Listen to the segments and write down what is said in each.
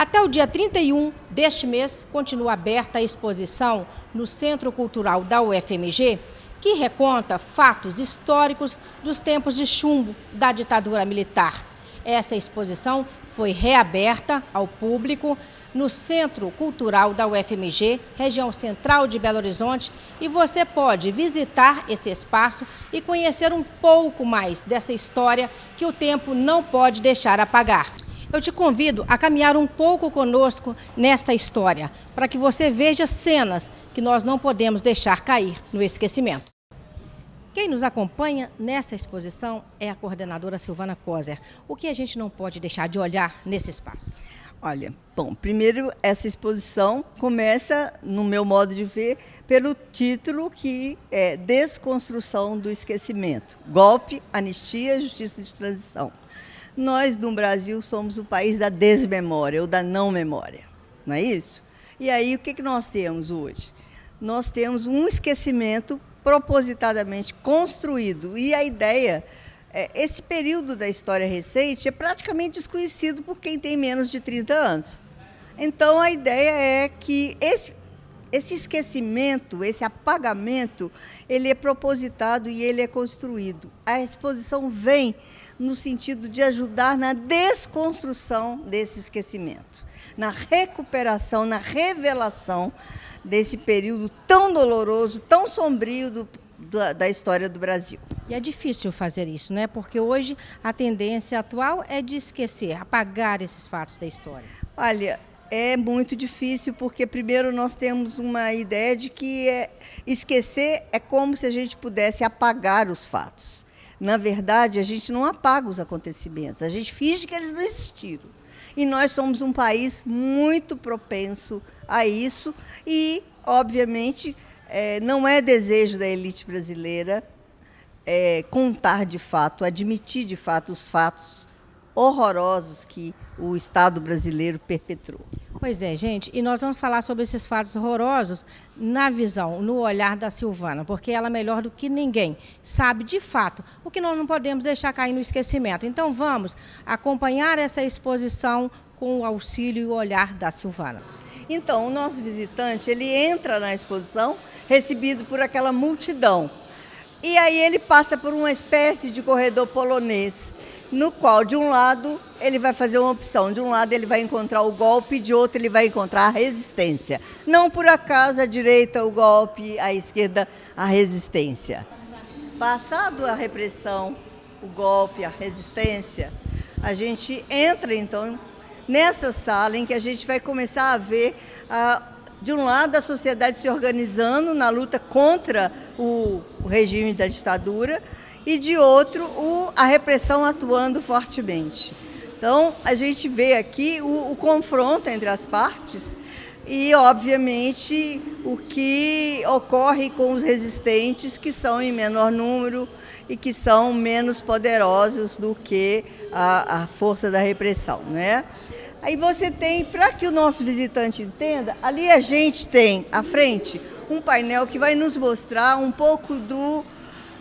Até o dia 31 deste mês, continua aberta a exposição no Centro Cultural da UFMG, que reconta fatos históricos dos tempos de chumbo da ditadura militar. Essa exposição foi reaberta ao público no Centro Cultural da UFMG, região central de Belo Horizonte, e você pode visitar esse espaço e conhecer um pouco mais dessa história que o tempo não pode deixar apagar. Eu te convido a caminhar um pouco conosco nesta história, para que você veja cenas que nós não podemos deixar cair no esquecimento. Quem nos acompanha nessa exposição é a coordenadora Silvana Kozer. O que a gente não pode deixar de olhar nesse espaço? Olha, bom, primeiro essa exposição começa, no meu modo de ver, pelo título que é Desconstrução do Esquecimento. Golpe, anistia, justiça de transição. Nós, no Brasil, somos o país da desmemória ou da não memória, não é isso? E aí, o que nós temos hoje? Nós temos um esquecimento propositadamente construído, e a ideia, esse período da história recente é praticamente desconhecido por quem tem menos de 30 anos. Então, a ideia é que esse esquecimento, esse apagamento, ele é propositado e ele é construído. A exposição vem no sentido de ajudar na desconstrução desse esquecimento, na recuperação, na revelação desse período tão doloroso, tão sombrio da história do Brasil. E é difícil fazer isso, né? Porque hoje a tendência atual é de esquecer, apagar esses fatos da história. Olha, é muito difícil porque primeiro nós temos uma ideia de que esquecer é como se a gente pudesse apagar os fatos. Na verdade, a gente não apaga os acontecimentos, a gente finge que eles não existiram. E nós somos um país muito propenso a isso e, obviamente, não é desejo da elite brasileira contar de fato, admitir de fato os fatos horrorosos que o Estado brasileiro perpetrou. Pois é, gente, e nós vamos falar sobre esses fatos horrorosos na visão, no olhar da Silvana, porque ela, melhor do que ninguém, sabe de fato o que nós não podemos deixar cair no esquecimento. Então vamos acompanhar essa exposição com o auxílio e o olhar da Silvana. Então, o nosso visitante, ele entra na exposição recebido por aquela multidão. E aí ele passa por uma espécie de corredor polonês, no qual, de um lado, ele vai fazer uma opção. De um lado, ele vai encontrar o golpe, de outro, ele vai encontrar a resistência. Não por acaso, à direita, o golpe, à esquerda, a resistência. Passado a repressão, o golpe, a resistência, a gente entra, então, nesta sala em que a gente vai começar a ver, de um lado, a sociedade se organizando na luta contra o regime da ditadura, e de outro, a repressão atuando fortemente. Então, a gente vê aqui o confronto entre as partes e, obviamente, o que ocorre com os resistentes, que são em menor número e que são menos poderosos do que a força da repressão, né? Aí você tem, para que o nosso visitante entenda, ali a gente tem, à frente, um painel que vai nos mostrar um pouco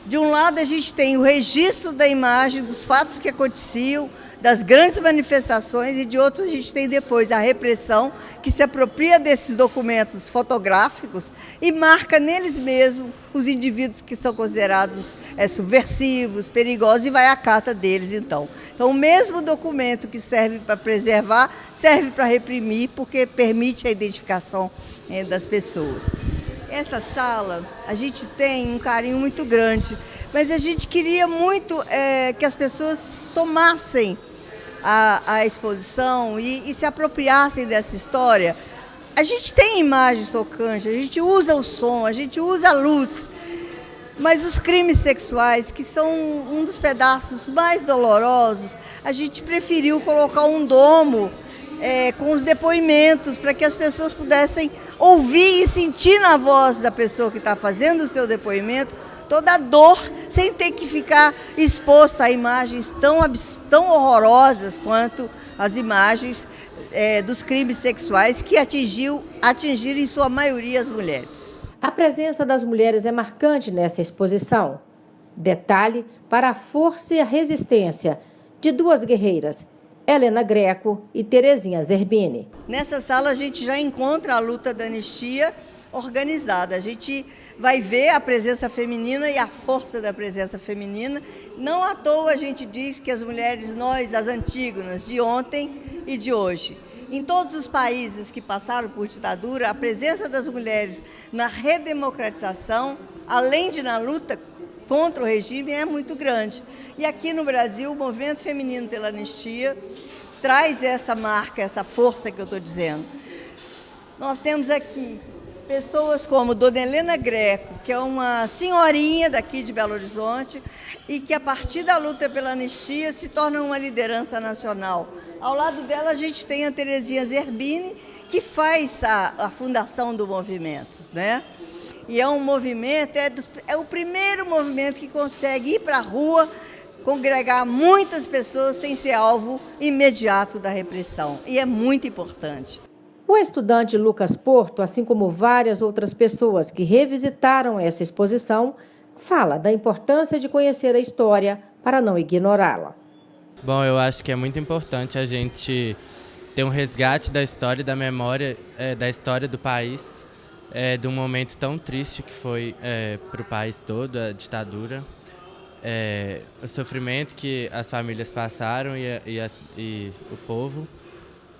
de um lado a gente tem o registro da imagem, dos fatos que aconteciam, das grandes manifestações, e de outro a gente tem depois a repressão, que se apropria desses documentos fotográficos e marca neles mesmos os indivíduos que são considerados subversivos, perigosos, e vai à cata deles, então. Então, o mesmo documento que serve para preservar, serve para reprimir, porque permite a identificação das pessoas. Essa sala, a gente tem um carinho muito grande, mas a gente queria muito que as pessoas tomassem a exposição e se apropriassem dessa história. A gente tem imagens tocantes, a gente usa o som, a gente usa a luz, mas os crimes sexuais, que são um dos pedaços mais dolorosos, a gente preferiu colocar um domo com os depoimentos, para que as pessoas pudessem ouvir e sentir na voz da pessoa que está fazendo o seu depoimento toda a dor, sem ter que ficar exposto a imagens tão horrorosas quanto as imagens dos crimes sexuais que atingiram em sua maioria as mulheres. A presença das mulheres é marcante nessa exposição. Detalhe para a força e a resistência de duas guerreiras. Helena Greco e Terezinha Zerbini. Nessa sala a gente já encontra a luta da anistia organizada. A gente vai ver a presença feminina e a força da presença feminina. Não à toa a gente diz que as mulheres, nós, as antígonas, de ontem e de hoje. Em todos os países que passaram por ditadura, a presença das mulheres na redemocratização, além de na luta contra o regime, é muito grande. E aqui no Brasil, o movimento feminino pela anistia traz essa marca, essa força que eu estou dizendo. Nós temos aqui pessoas como Dona Helena Greco, que é uma senhorinha daqui de Belo Horizonte e que, a partir da luta pela anistia, se torna uma liderança nacional. Ao lado dela, a gente tem a Terezinha Zerbini, que faz a fundação do movimento, né? E é um movimento, é o primeiro movimento que consegue ir para a rua, congregar muitas pessoas sem ser alvo imediato da repressão. E é muito importante. O estudante Lucas Porto, assim como várias outras pessoas que revisitaram essa exposição, fala da importância de conhecer a história para não ignorá-la. Bom, eu acho que é muito importante a gente ter um resgate da história e da memória da história do país, de um momento tão triste que foi para o país todo, a ditadura, o sofrimento que as famílias passaram e o povo.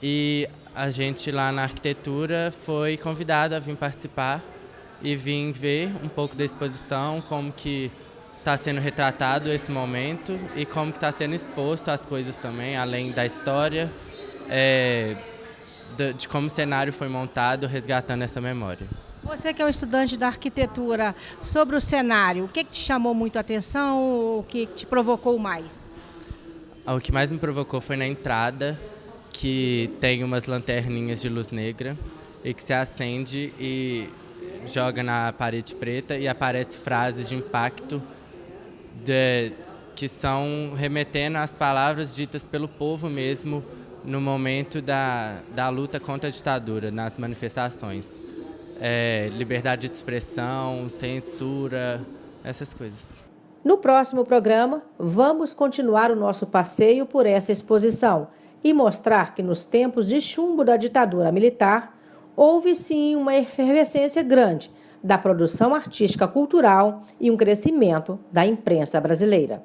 E a gente lá na arquitetura foi convidado a vir participar e vir ver um pouco da exposição, como que está sendo retratado esse momento e como que está sendo exposto as coisas também, além da história, de como o cenário foi montado, resgatando essa memória. Você que é um estudante da arquitetura, sobre o cenário, o que te chamou muito a atenção, o que te provocou mais? O que mais me provocou foi na entrada, que tem umas lanterninhas de luz negra e que se acende e joga na parede preta e aparece frases de impacto que são remetendo às palavras ditas pelo povo mesmo no momento da luta contra a ditadura, nas manifestações. Liberdade de expressão, censura, essas coisas. No próximo programa, vamos continuar o nosso passeio por essa exposição e mostrar que nos tempos de chumbo da ditadura militar, houve sim uma efervescência grande da produção artística cultural e um crescimento da imprensa brasileira.